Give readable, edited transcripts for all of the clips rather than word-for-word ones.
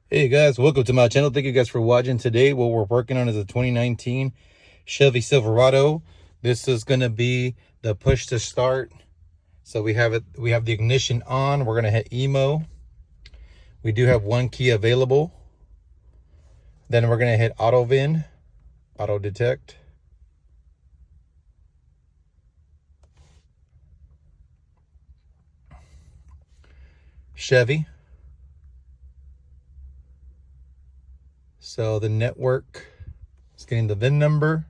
Hey guys, welcome to my channel. Thank you guys for watching. Today what we're working on is a 2019 Chevy Silverado. This is going to be the push to start. So we have the ignition on. We're going to hit emo. We do have one key available. Then we're going to hit auto VIN, auto detect. Chevy. So the network is getting the VIN number.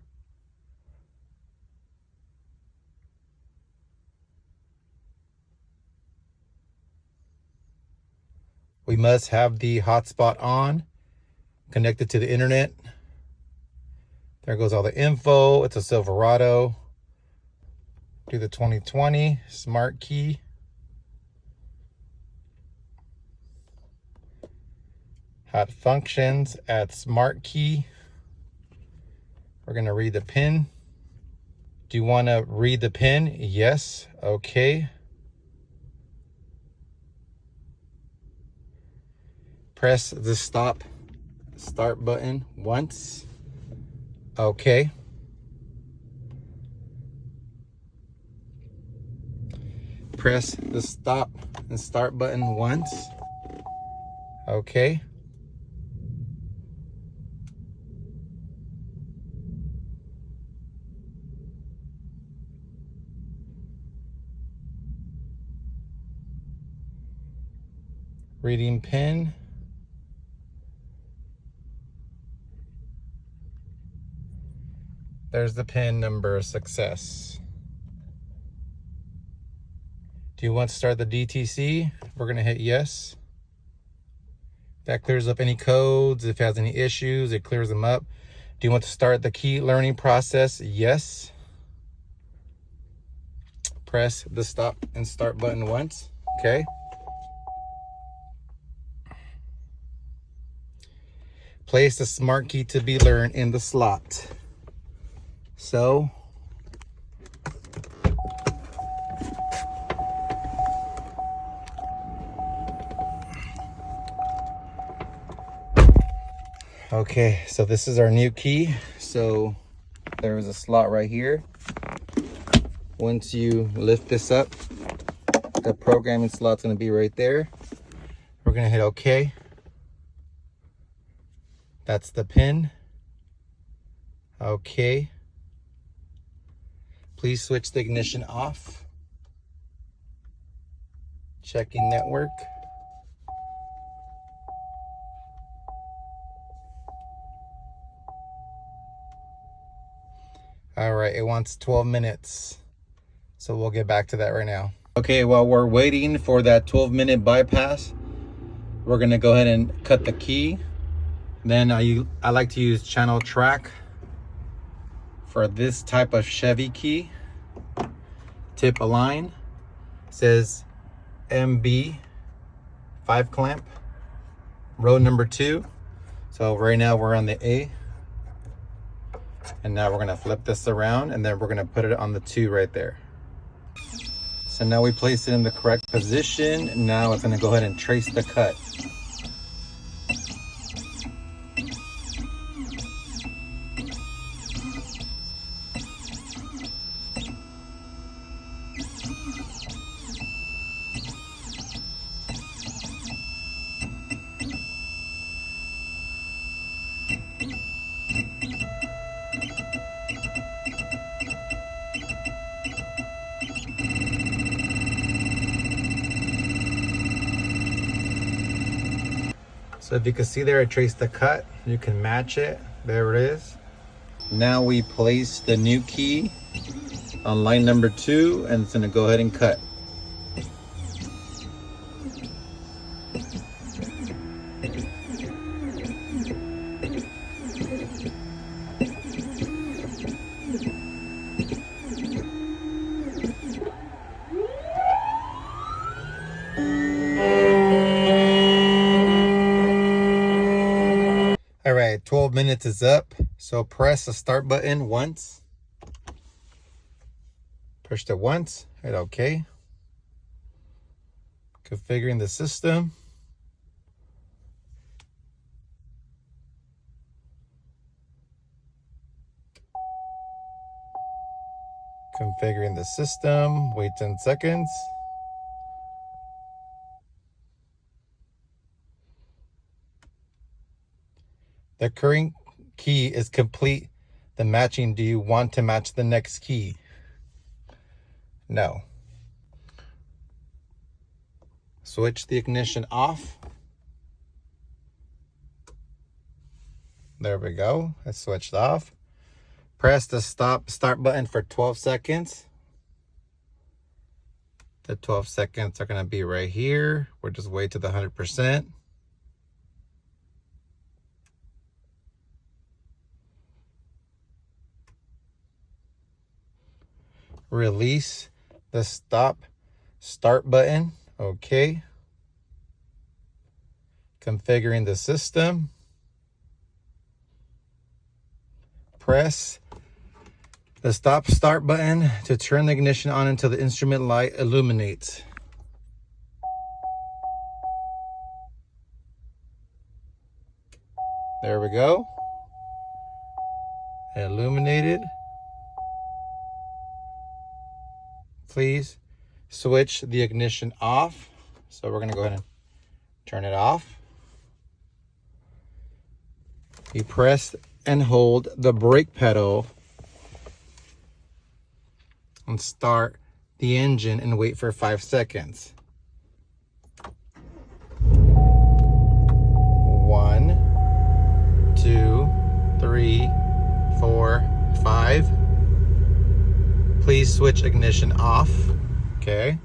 We must have the hotspot on, connected to the internet. There goes all the info. It's a Silverado. Do the 2020 smart key. Hot functions, add smart key. We're going to read the PIN. Do you want to read the PIN? Yes. Okay. Press the start button once. Okay. Press the stop and start button once. Okay. Reading PIN. There's the PIN number. Success. Do you want to start the DTC? We're going to hit yes. That clears up any codes. If it has any issues, it clears them up. Do you want to start the key learning process? Yes. Press the stop and start button once. Okay. Place the smart key to be learned in the slot. So okay, so this is our new key. So there is a slot right here. Once you lift this up, the programming slot's going to be right there. We're going to hit OK. That's the PIN. Okay. Please switch the ignition off. Checking network. All right, it wants 12 minutes. So we'll get back to that right now. Okay, while we're waiting for that 12-minute bypass, we're gonna go ahead and cut the key. Then I like to use channel track for this type of Chevy key. Tip align. It says MB 5 clamp. Row number 2. So right now we're on the A. And now we're gonna flip this around and then we're gonna put it on the 2 right there. So now we place it in the correct position. Now it's gonna go ahead and trace the cut. So if you can see there, I traced the cut. You can match it. There it is. Now we place the new key on line number 2 and it's gonna go ahead and cut. All right, 12 minutes is up. So press the start button once. Pushed it once, hit OK. Configuring the system. Configuring the system, wait 10 seconds. The current key is complete. The matching, do you want to match the next key? No. Switch the ignition off. There we go, it's switched off. Press the start button for 12 seconds. The 12 seconds are gonna be right here. We'll just wait to the 100%. Release the start button. Okay. Configuring the system. Press the start button to turn the ignition on until the instrument light illuminates. There we go. Illuminated. Please switch the ignition off. So we're going to go ahead and turn it off. You press and hold the brake pedal and start the engine and wait for 5 seconds. 1, 2, 3, 4, 5. Please switch ignition off. Okay.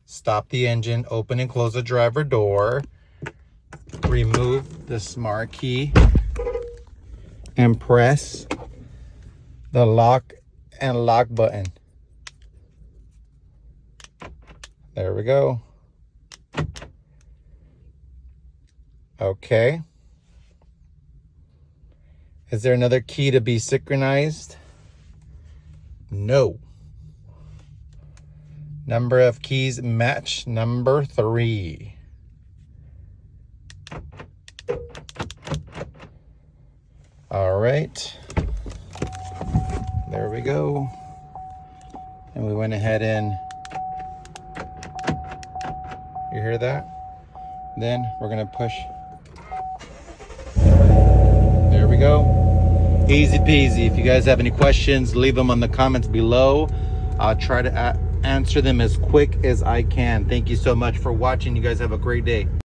Stop the engine, open and close the driver door. Remove the smart key and press the lock and lock button. There we go. Okay. Is there another key to be synchronized? No. Number of keys match number 3. All right. There we go. And we went ahead and, you hear that? Then we're gonna push. There we go. Easy peasy. If you guys have any questions, leave them on the comments below. I'll try to answer them as quick as I can. Thank you so much for watching. You guys have a great day.